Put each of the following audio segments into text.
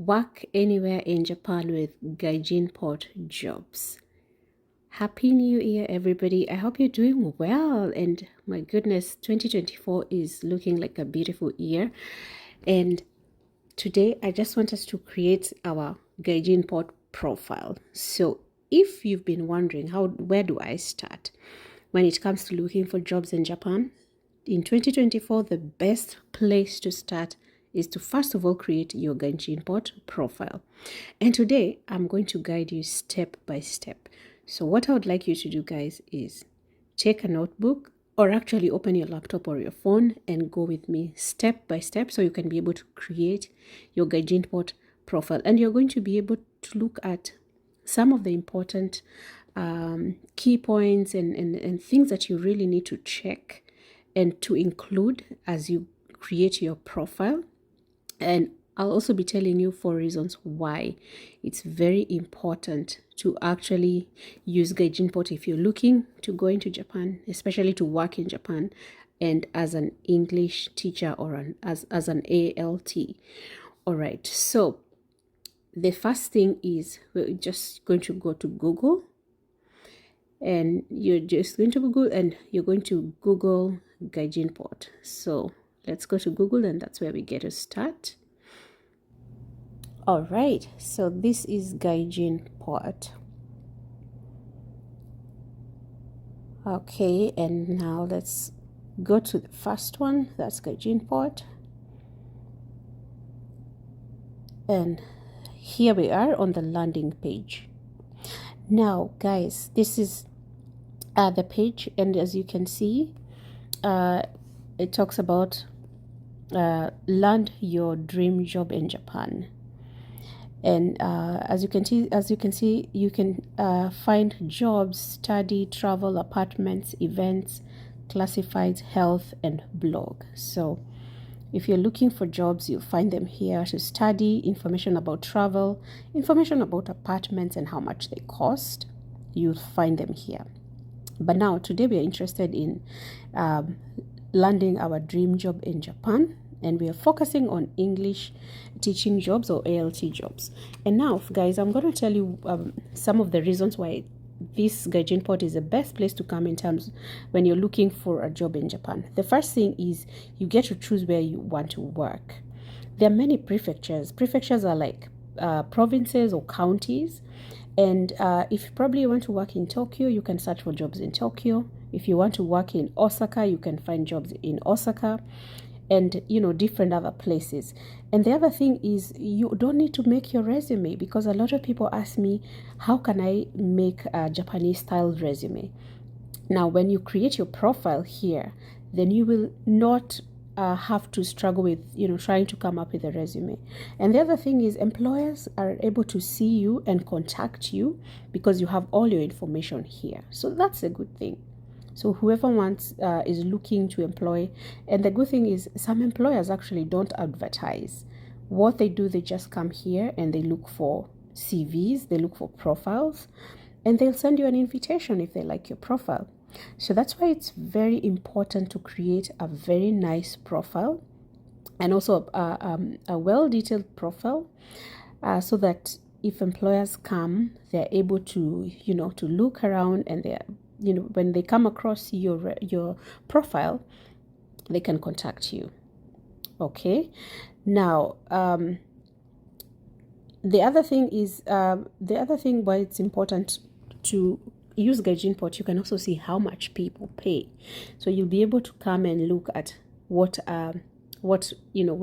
Work anywhere in Japan with Gaijinport jobs. Happy New Year, everybody. I hope you're doing well. And my goodness, 2024 is looking like a beautiful year. And today, I just want us to create our Gaijinport profile. So if you've been wondering, where do I start when it comes to looking for jobs in Japan? In 2024, the best place to start is to first of all create your Gaijinport profile. And today I'm going to guide you step by step. So what I would like you to do, guys, is take a notebook or actually open your laptop or your phone and go with me step by step so you can be able to create your Gaijinport profile. And you're going to be able to look at some of the important key points and things that you really need to check and to include as you create your profile. And I'll also be telling you 4 reasons why it's very important to actually use Gaijinport if you're looking to go into Japan, especially to work in Japan and as an English teacher or as an ALT. All right, so the first thing is we're just going to go to Google, and you're just going to Google and you're going to Google Gaijinport. So let's go to Google, and that's where we get to start. All right, so this is Gaijinport. Okay, and now let's go to the first one. That's Gaijinport. And here we are on the landing page. Now, guys, this is the page, and as you can see, it talks about land your dream job in Japan. And as you can see, you can find jobs, study, travel, apartments, events, classifieds, health, and blog. So if you're looking for jobs, you'll find them here. To study, information about travel, information about apartments and how much they cost, you'll find them here. But now, today we are interested in landing our dream job in Japan, and we are focusing on English teaching jobs or ALT jobs. And now, guys, I'm going to tell you some of the reasons why this Gaijinport is the best place to come in terms when you're looking for a job in Japan. The first thing is you get to choose where you want to work. There are many prefectures. Prefectures are like provinces or counties. And if you probably want to work in Tokyo, you can search for jobs in Tokyo. If you want to work in Osaka, you can find jobs in Osaka and, different other places. And the other thing is you don't need to make your resume, because a lot of people ask me, how can I make a Japanese style resume? Now, when you create your profile here, then you will not have to struggle with trying to come up with a resume. And the other thing is employers are able to see you and contact you because you have all your information here. So that's a good thing. So whoever wants is looking to employ. And the good thing is some employers actually don't advertise. What they do, they just come here and they look for CVs, they look for profiles, and they'll send you an invitation if they like your profile. So that's why it's very important to create a very nice profile, and also a well-detailed profile, so that if employers come, they're able to to look around, and they're when they come across your profile, they can contact you. Okay, now the other thing why it's important to use Gaijinport, you can also see how much people pay. So you'll be able to come and look at what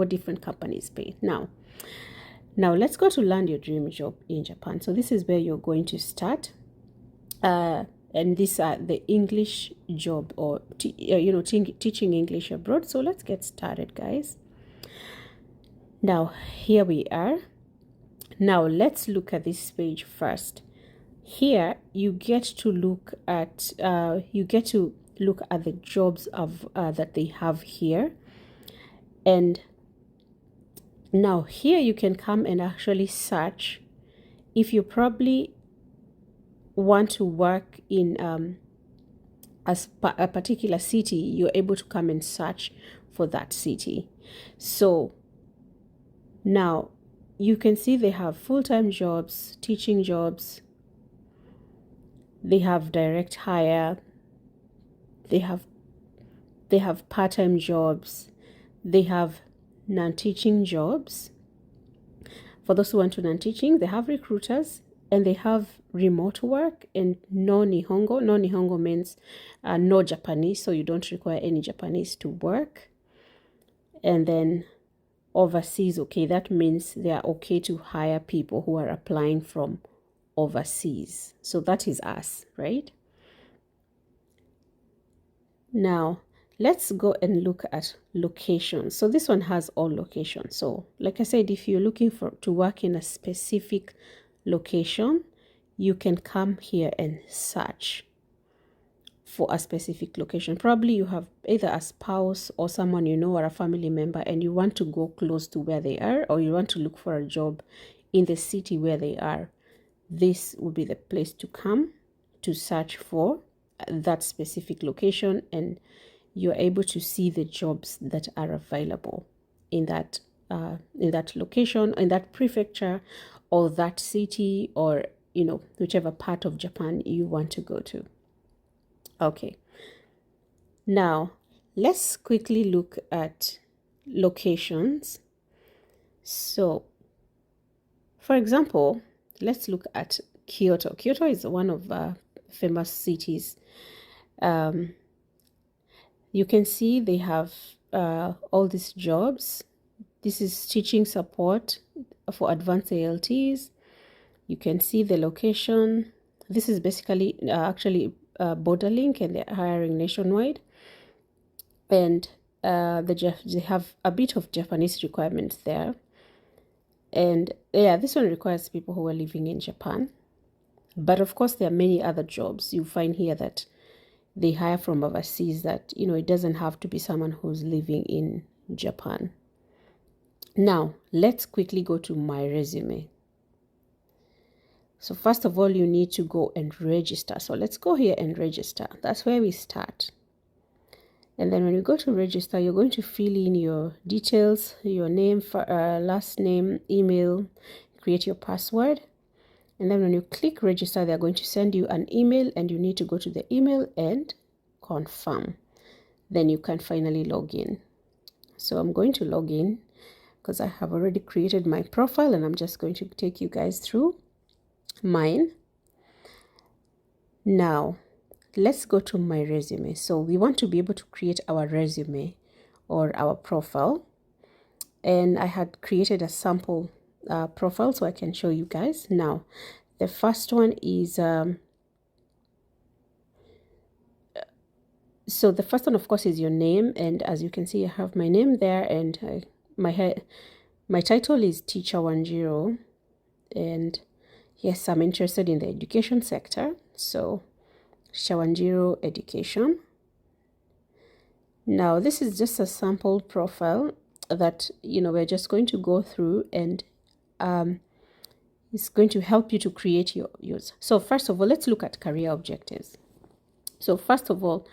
different companies pay. Now let's go to land your dream job in Japan. So this is where you're going to start. And these are the English job, or teaching English abroad. So let's get started, guys. Now here we are. Now let's look at this page first. Here you get to look at the jobs of that they have here. And now here you can come and actually search. If you probably want to work in a particular city, you're able to come and search for that city. So now you can see they have full-time jobs, teaching jobs, they have direct hire, they have part-time jobs, they have non-teaching jobs. For those who want to non-teaching, they have recruiters, and they have remote work and no Nihongo. No Nihongo means no Japanese, so you don't require any Japanese to work. And then overseas, okay, that means they are okay to hire people who are applying from overseas. So that is us, right? Now, let's go and look at locations. So this one has all locations. So like I said, if you're looking to work in a specific location, you can come here and search for a specific location. Probably you have either a spouse or someone you know or a family member, and you want to go close to where they are, or you want to look for a job in the city where they are. This would be the place to come to search for that specific location, and you're able to see the jobs that are available in that location, in that prefecture, or that city, or whichever part of Japan you want to go to. Okay, now let's quickly look at locations. So for example, let's look at Kyoto. Kyoto is one of famous cities. You can see they have all these jobs. This is teaching support for advanced ALTs. You can see the location. This is basically actually border link, and they're hiring nationwide. And they have a bit of Japanese requirements there. And yeah, this one requires people who are living in Japan. But of course, there are many other jobs you find here that they hire from overseas, that it doesn't have to be someone who's living in Japan. Now let's quickly go to my resume. So first of all, you need to go and register. So let's go here and register. That's where we start. And then when you go to register, you're going to fill in your details, your name, last name, email, create your password. And then when you click register, they're going to send you an email, and you need to go to the email and confirm. Then you can finally log in. So I'm going to log in because I have already created my profile, and I'm just going to take you guys through mine. Now let's go to my resume. So we want to be able to create our resume or our profile, and I had created a sample profile so I can show you guys. Now the first one is so the first one, of course, is your name, and as you can see, I have my name there, and my title is Teacher 10, and yes, I'm interested in the education sector, so Teacher 10 Education. Now this is just a sample profile that we're just going to go through, and it's going to help you to create yours. So first of all, let's look at career objectives. So first of all,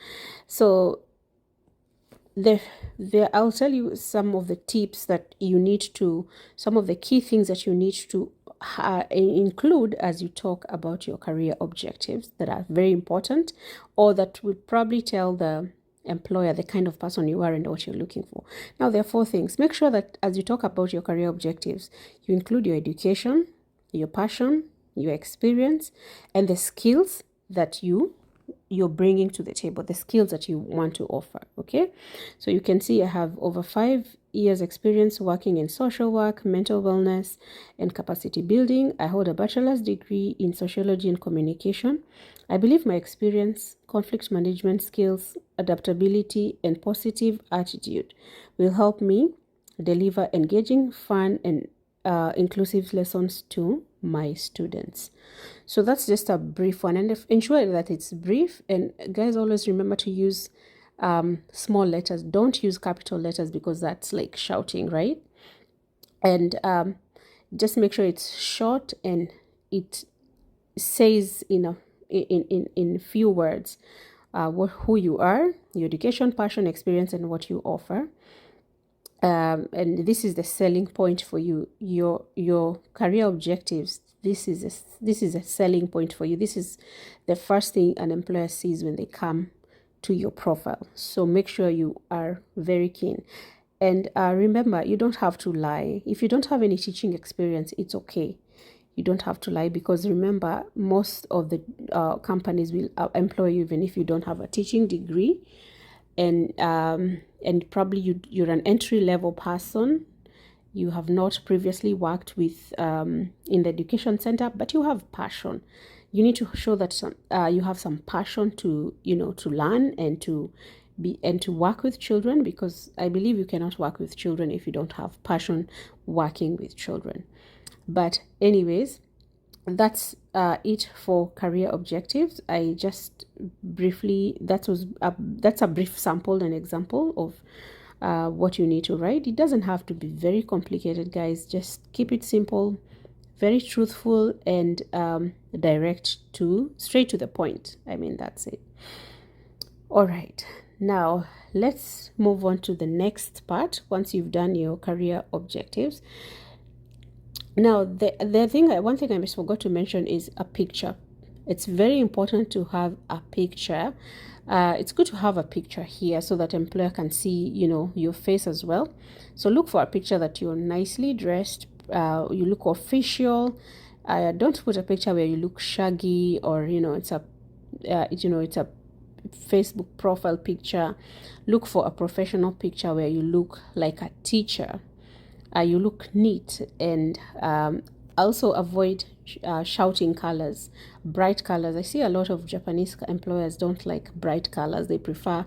I'll tell you some of the tips that you need to, some of the key things that you need to include as you talk about your career objectives that are very important, or that will probably tell the employer the kind of person you are and what you're looking for. Now there are 4 things. Make sure that as you talk about your career objectives, you include your education, your passion, your experience, and the skills that you're bringing to the table, the skills that you want to offer. Okay, so you can see I have over 5 years experience working in social work, mental wellness, and capacity building. I hold a bachelor's degree in sociology and communication. I believe my experience, conflict management skills, adaptability, and positive attitude will help me deliver engaging, fun, and inclusive lessons to my students. So that's just a brief one, and ensure that it's brief. And guys, always remember to use small letters. Don't use capital letters because that's like shouting, right? And just make sure it's short and it says in few words who you are, your education, passion, experience, and what you offer. and this is the selling point for you, your career objectives. This is a selling point for you. This is the first thing an employer sees when they come to your profile. So make sure you are very keen. And remember, you don't have to lie. If you don't have any teaching experience, it's okay. You don't have to lie, because remember, most of the companies will employ you even if you don't have a teaching degree. And probably you're an entry-level person. You have not previously worked with in the education center, but you have passion. You need to show that you have some passion to to learn and to work with children, because I believe you cannot work with children if you don't have passion working with children. But anyways, that's it for career objectives. I just briefly, that's a brief sample and example of what you need to write. It doesn't have to be very complicated, guys. Just keep it simple, very truthful, and straight to the point. I mean, that's it. All right, now let's move on to the next part. Once you've done your career objectives, now one thing I forgot to mention is a picture. It's very important to have a picture. It's good to have a picture here so that employer can see your face as well. So look for a picture that you're nicely dressed, you look official. Don't put a picture where you look shaggy, or it's a Facebook profile picture. Look for a professional picture where you look like a teacher. You look neat, and also avoid shouting colors, bright colors. I see a lot of Japanese employers don't like bright colors. They prefer,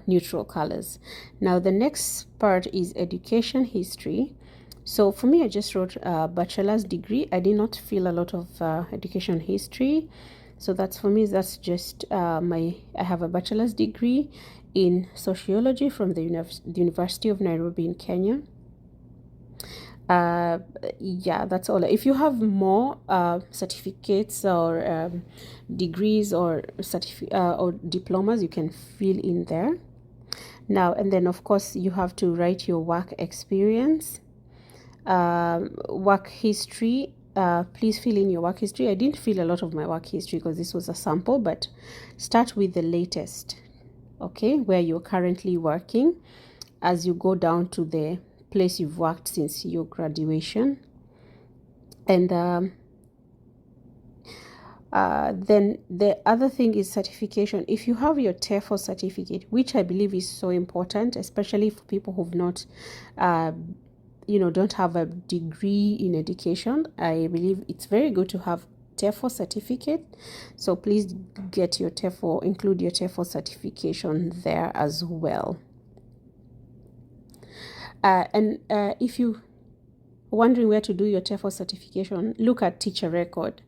neutral colors. Now, the next part is education history. So for me, I just wrote a bachelor's degree. I did not fill a lot of education history. So that's just I have a bachelor's degree in sociology from the University of Nairobi in Kenya. Yeah, that's all. If you have more certificates or degrees or or diplomas, you can fill in there. Now, and then of course you have to write your work experience, work history. Please fill in your work history. I didn't fill a lot of my work history because this was a sample, but start with the latest, okay, where you're currently working, as you go down to the place you've worked since your graduation. And then the other thing is certification. If you have your TEFL certificate, which I believe is so important, especially for people who've not don't have a degree in education, I believe it's very good to have TEFL certificate. So please get your TEFL, include your TEFL certification there as well. And if you wondering where to do your TEFL certification, look at Teacher Record.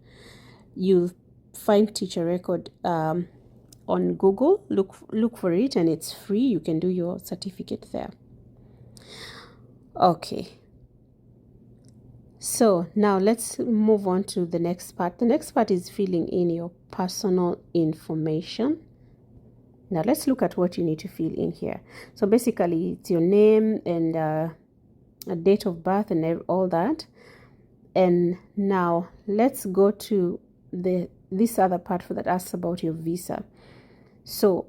You'll find Teacher Record on Google. Look for it, and it's free. You can do your certificate there. Okay. So now let's move on to the next part. The next part is filling in your personal information. Now let's look at what you need to fill in here. So basically it's your name and a date of birth and all that. And now let's go to this other part that asks about your visa. So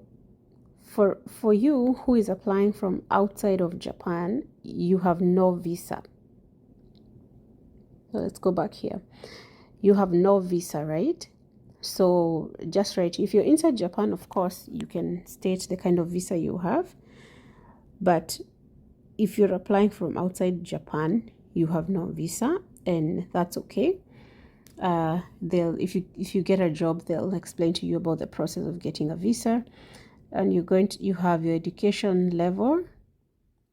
for you who is applying from outside of Japan, you have no visa. So let's go back here. You have no visa, right? So just write, if you're inside Japan, of course, you can state the kind of visa you have. But if you're applying from outside Japan, you have no visa, and that's okay. If you get a job, they'll explain to you about the process of getting a visa, and you have your education level.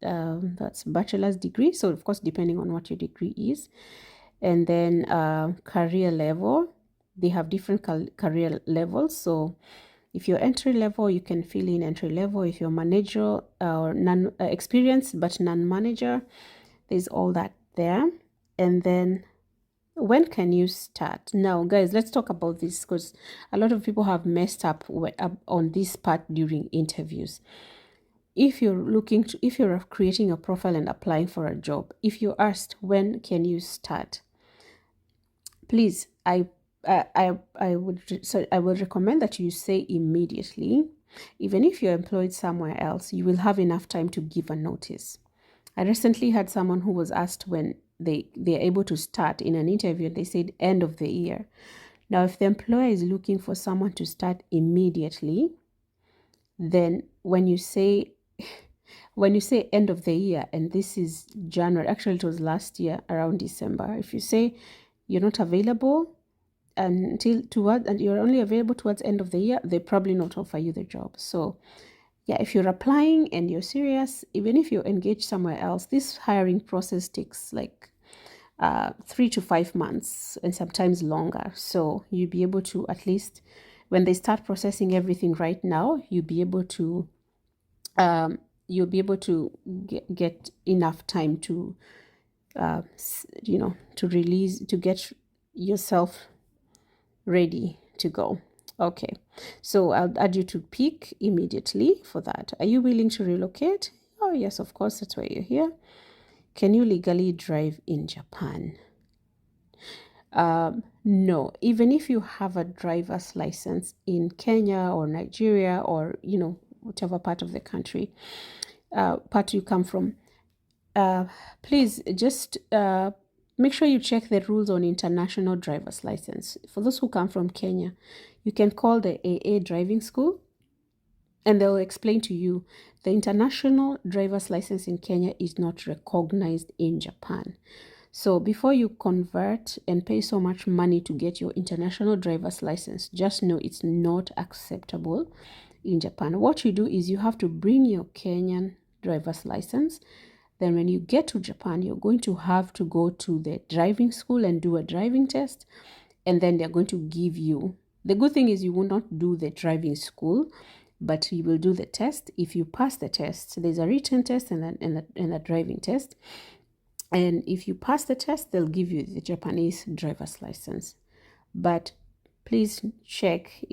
That's bachelor's degree. So of course, depending on what your degree is, and then career level. They have different career levels. So if you're entry level, you can fill in entry level. If you're manager or experienced but non-manager, there's all that there. And then when can you start? Now, guys, let's talk about this, because a lot of people have messed up on this part during interviews. if you're creating a profile and applying for a job, if you're asked when can you start, please, I would recommend that you say immediately. Even if you're employed somewhere else, you will have enough time to give a notice. I recently had someone who was asked when they're able to start in an interview, and they said end of the year. Now, if the employer is looking for someone to start immediately, then when you say end of the year, and this is January, actually it was last year around December, if you say you're not available and you're only available towards end of the year, they probably not offer you the job. So yeah, if you're applying and you're serious, even if you're engaged somewhere else, this hiring process takes like 3 to 5 months and sometimes longer. So you'll be able to, at least when they start processing everything right now, you'll be able to get enough time to to get yourself ready to go. Okay, so I'll add you to pick immediately for that. Are you willing to relocate? Oh yes, of course, that's why you're here. Can you legally drive in Japan? No, even if you have a driver's license in Kenya or Nigeria, or whatever part of the country part you come from, please just make sure you check the rules on international driver's license. For those who come from Kenya, you can call the AA driving school, and they'll explain to you the international driver's license in Kenya is not recognized in Japan. So before you convert and pay so much money to get your international driver's license, just know it's not acceptable in Japan. What you do is you have to bring your Kenyan driver's license. Then when you get to Japan, you're going to have to go to the driving school and do a driving test. And then they're going to give you, the good thing is you will not do the driving school, but you will do the test. If you pass the test, there's a written test and a driving test. And if you pass the test, they'll give you the Japanese driver's license. But please check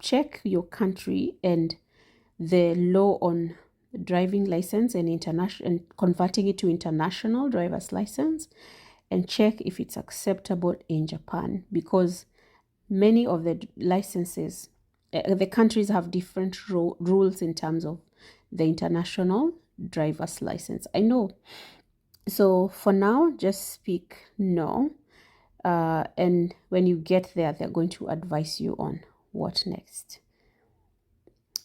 check your country and the law on driving license and converting it to international driver's license, and check if it's acceptable in Japan, because many of the licenses, the countries have different rules in terms of the international driver's license. I know. So for now, just speak no. And when you get there, they're going to advise you on what next.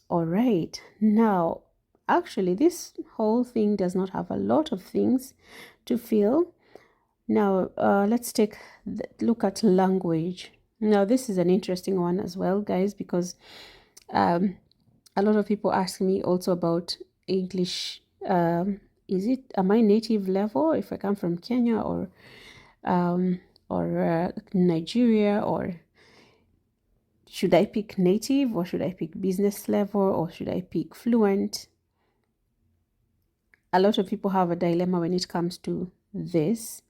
All right. Now, actually, this whole thing does not have a lot of things to fill. Now, let's take a look at language. Now, this is an interesting one as well, guys, because a lot of people ask me also about English. Am I native level if I come from Kenya or Nigeria, or should I pick native, or should I pick business level, or should I pick fluent? A lot of people have a dilemma when it comes to this.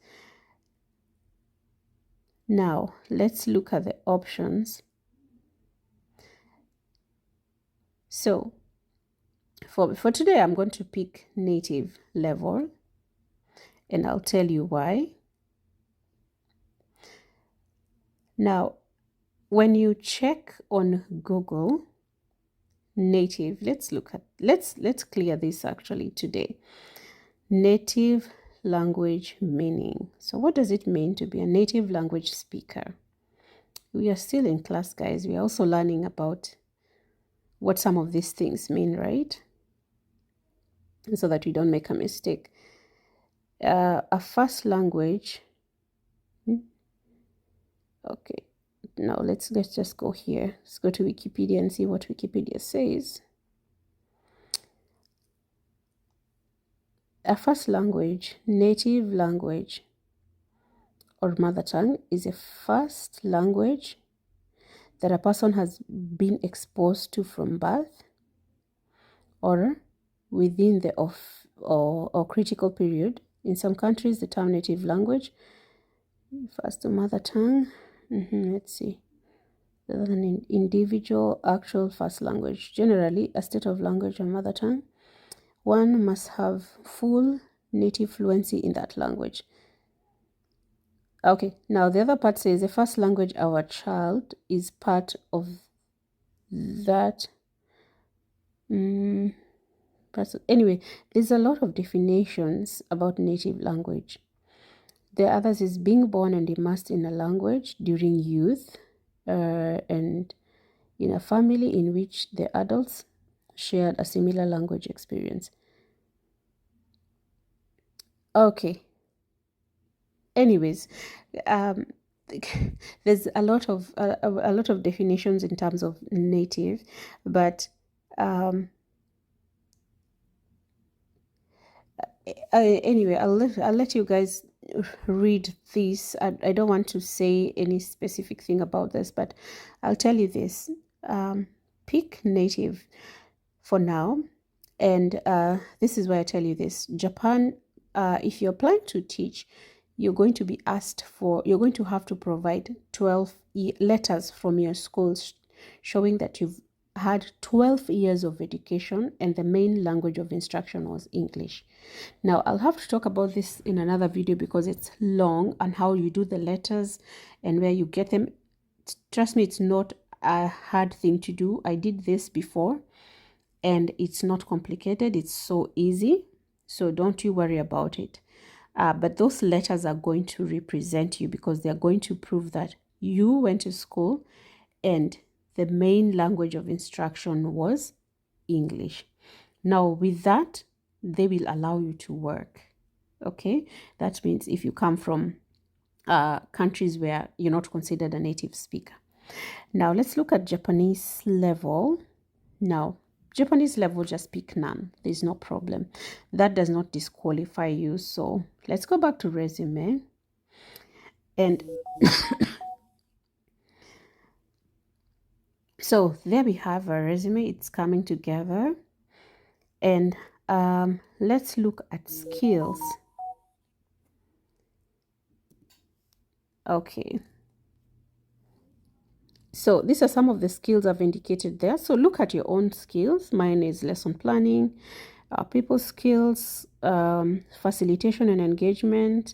Now, let's look at the options. So, for today, I'm going to pick native level, and I'll tell you why. Now, when you check on Google, native, let's clear this actually today. Native language meaning. So what does it mean to be a native language speaker? We are still in class, guys. We are also learning about what some of these things mean, right? So that we don't make a mistake. A first language. Okay, now let's just go here. Let's go to Wikipedia and see what Wikipedia says. A first language, native language, or mother tongue is a first language that a person has been exposed to from birth or within the or critical period. In some countries, the term native language refers to mother tongue. Let's see. an individual actual first language, generally a state of language or mother tongue. One must have full native fluency in that language. Okay, now the other part says the first language our child is part of that. Anyway, there's a lot of definitions about native language. The others is being born and immersed in a language during youth, and in a family in which the adults shared a similar language experience. Okay. Anyways, there's a lot of definitions in terms of native, but anyway, I'll let you guys read this. I don't want to say any specific thing about this, but I'll tell you this. Pick native for now, and this is why I tell you this. Japan, if you're planning to teach, you're going to have to provide 12 letters from your schools showing that you've had 12 years of education and the main language of instruction was English. Now, I'll have to talk about this in another video because it's long, and how you do the letters and where you get them. Trust me, it's not a hard thing to do. I did this before and it's not complicated. It's so easy. So don't you worry about it. But those letters are going to represent you because they're going to prove that you went to school and the main language of instruction was English. Now, with that, they will allow you to work. Okay, that means if you come from countries where you're not considered a native speaker. Now, let's look at Japanese level. Now, Japanese level, just pick none. There's no problem. That does not disqualify you. So let's go back to resume. And so there we have our resume. It's coming together. And let's look at skills. Okay. So these are some of the skills I've indicated there. So look at your own skills. Mine is lesson planning, people skills, facilitation and engagement,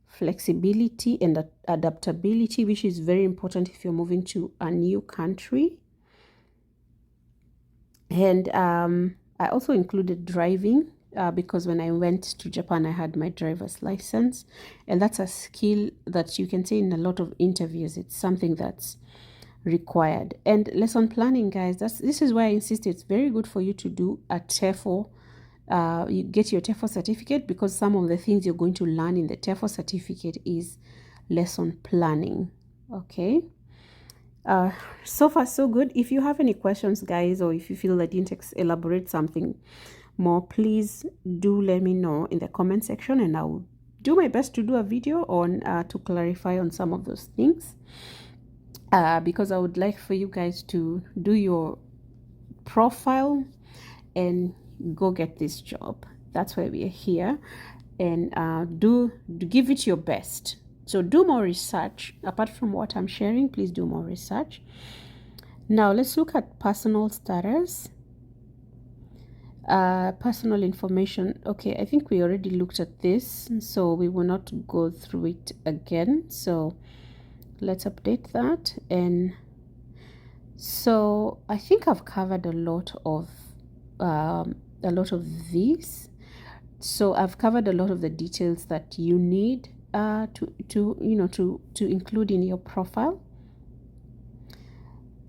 flexibility and adaptability, which is very important if you're moving to a new country. And I also included driving because when I went to Japan, I had my driver's license. And that's a skill that you can see in a lot of interviews. It's something that's required. And lesson planning, guys, this is why I insist it's very good for you to do a TEFL. You get your TEFL certificate because some of the things you're going to learn in the TEFL certificate is lesson planning. Okay. So far so good. If you have any questions, guys, or if you feel that I didn't elaborate something more, please do let me know in the comment section, and I'll do my best to do a video on to clarify on some of those things. Because I would like for you guys to do your profile and go get this job. That's why we are here, and do give it your best. So do more research. Apart from what I'm sharing, please do more research. Now let's look at personal status. Personal information. Okay, I think we already looked at this, so we will not go through it again. So let's update that. And so I think I've covered a lot of these. So I've covered a lot of the details that you need to include in your profile.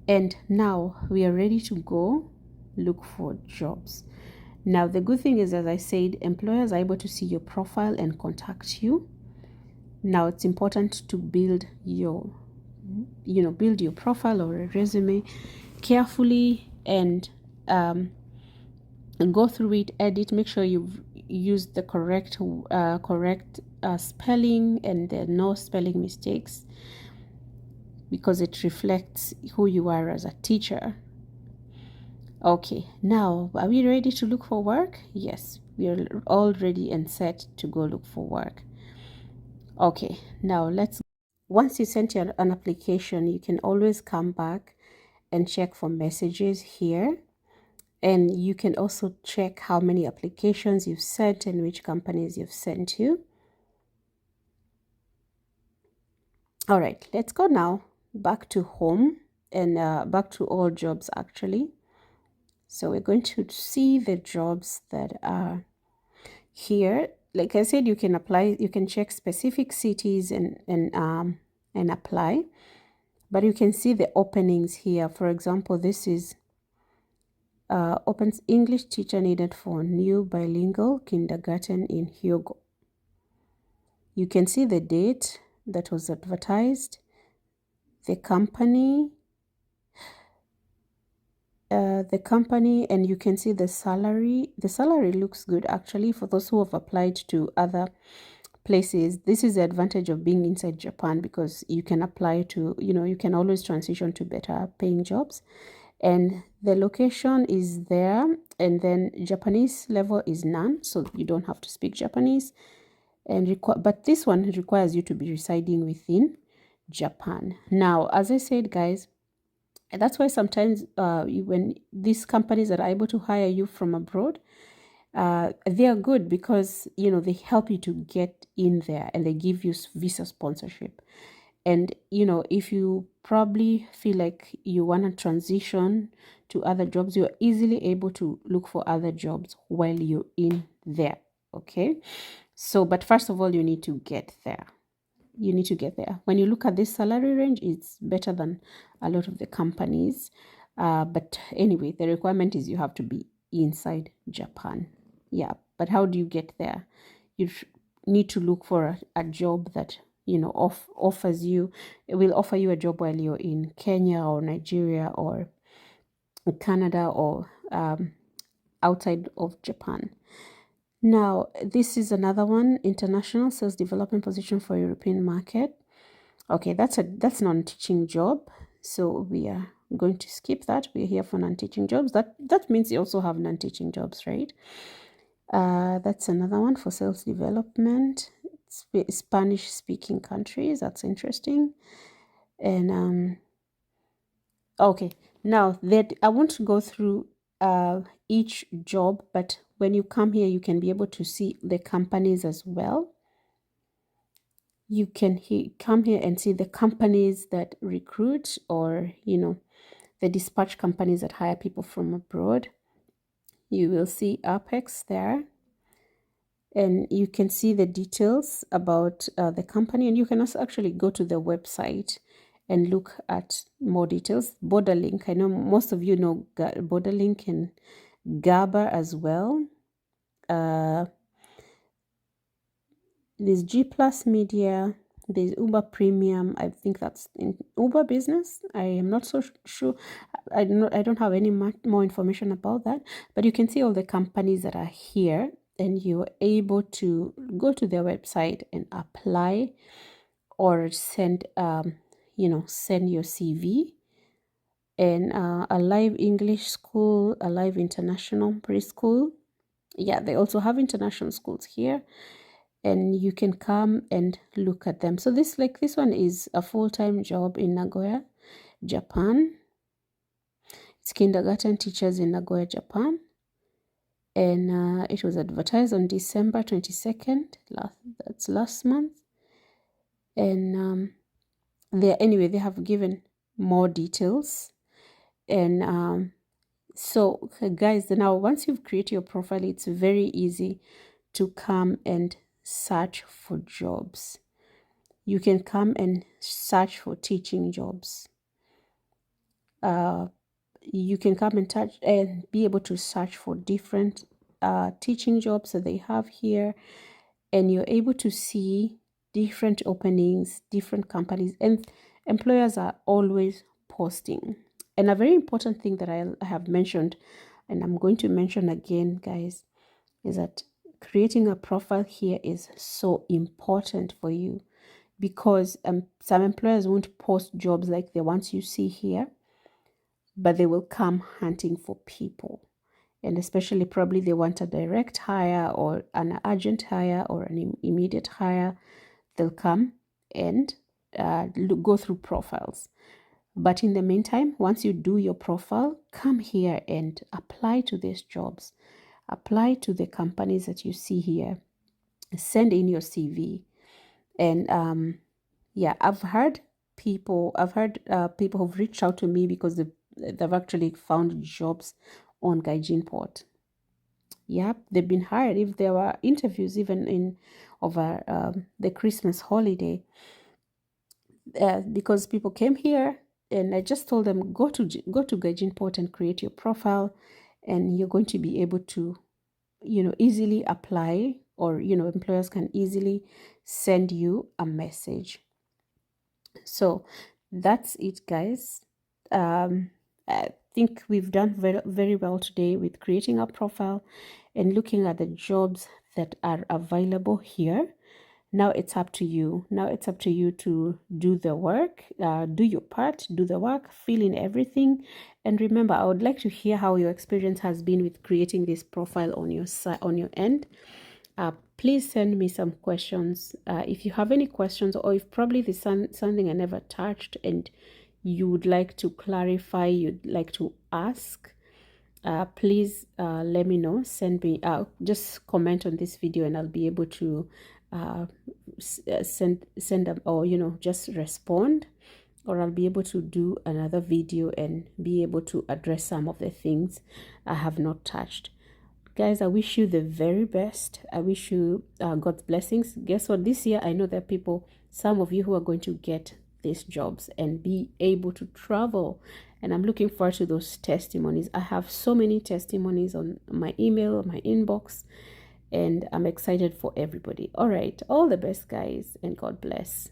And now we are ready to go look for jobs. Now the good thing is, as I said, employers are able to see your profile and contact you. Now it's important to build your profile or a resume carefully and go through it, edit, make sure you've used the correct spelling and there are no spelling mistakes, because it reflects who you are as a teacher. Okay, now are we ready to look for work? Yes, we are all ready and set to go look for work. Okay, now let's once you sent an application, you can always come back and check for messages here. And you can also check how many applications you've sent and which companies you've sent to. All right, let's go now back to home and back to all jobs actually. So we're going to see the jobs that are here. Like I said, you can apply, you can check specific cities and apply, but you can see the openings here. For example, this is opens English teacher needed for new bilingual kindergarten in Hyogo. You can see the date that was advertised, the company, and you can see the salary. The salary looks good actually for those who have applied to other places. This is the advantage of being inside Japan, because you can apply to, you can always transition to better paying jobs. And the location is there, and then Japanese level is none, so you don't have to speak Japanese. And but this one requires you to be residing within Japan. Now, as I said, guys, and that's why sometimes when these companies are able to hire you from abroad, they are good, because they help you to get in there, and they give you visa sponsorship. And if you probably feel like you want to transition to other jobs, you're easily able to look for other jobs while you're in there. Okay, so but first of all, you need to get there. When you look at this salary range, it's better than a lot of the companies, but anyway, the requirement is you have to be inside Japan. Yeah, but how do you get there? You need to look for a job that offers you, it will offer you a job while you're in Kenya or Nigeria or Canada or outside of Japan. Now, this is another one, international sales development position for European market. Okay, that's non-teaching job, so we are going to skip that. We're here for non-teaching jobs. That means you also have non-teaching jobs, right? That's another one for sales development. Spanish speaking countries. That's interesting. And okay, now that I want to go through each job, but when you come here, you can be able to see the companies as well. You can come here and see the companies that recruit, or the dispatch companies that hire people from abroad. You will see Apex there, and you can see the details about the company, and you can also actually go to the website and look at more details. Borderlink, I know most of you know Borderlink and Gaba as well. There's G Plus Media, there's Uber Premium. I think that's in Uber Business. I am not so sure. I don't have any more information about that, but you can see all the companies that are here, and you're able to go to their website and apply, or send send your CV. And a live English school, a live international preschool. Yeah, they also have international schools here, and you can come and look at them. So this one is a full-time job in Nagoya, Japan. It's kindergarten teachers in Nagoya, Japan. And it was advertised on December 22nd. That's last month. And they have given more details. And so guys, now once you've created your profile, it's very easy to come and search for jobs. You can come and search for teaching jobs. You can come and touch and be able to search for different teaching jobs that they have here, and you're able to see different openings, different companies, and employers are always posting. And a very important thing that I have mentioned, and I'm going to mention again, guys, is that creating a profile here is so important for you, because some employers won't post jobs like the ones you see here, but they will come hunting for people. And especially probably they want a direct hire or an urgent hire or an immediate hire. They'll come and go through profiles. But in the meantime, once you do your profile, come here and apply to these jobs. Apply to the companies that you see here. Send in your CV. And yeah, I've heard people who've reached out to me because they've actually found jobs on Gaijinport. Yep, they've been hired. If there were interviews even in over the Christmas holiday, because people came here and I just told them go to Gaijinport and create your profile, and you're going to be able to easily apply, or employers can easily send you a message. So that's it, guys. I think we've done very, very well today with creating a profile and looking at the jobs that are available here. Now it's up to you. Now it's up to you to do the work, do your part, do the work, fill in everything. And remember, I would like to hear how your experience has been with creating this profile on your side, on your end. Please send me some questions. If you have any questions, or if probably there's something I never touched and you would like to clarify, you'd like to ask, please let me know. Send me just comment on this video and I'll be able to send them, or just respond, or I'll be able to do another video and be able to address some of the things I have not touched. Guys, I wish you the very best. I wish you God's blessings. Guess what? This year, I know there are people, some of you who are going to get these jobs and be able to travel. And I'm looking forward to those testimonies. I have so many testimonies on my email, my inbox, and I'm excited for everybody. All right. All the best, guys, and God bless.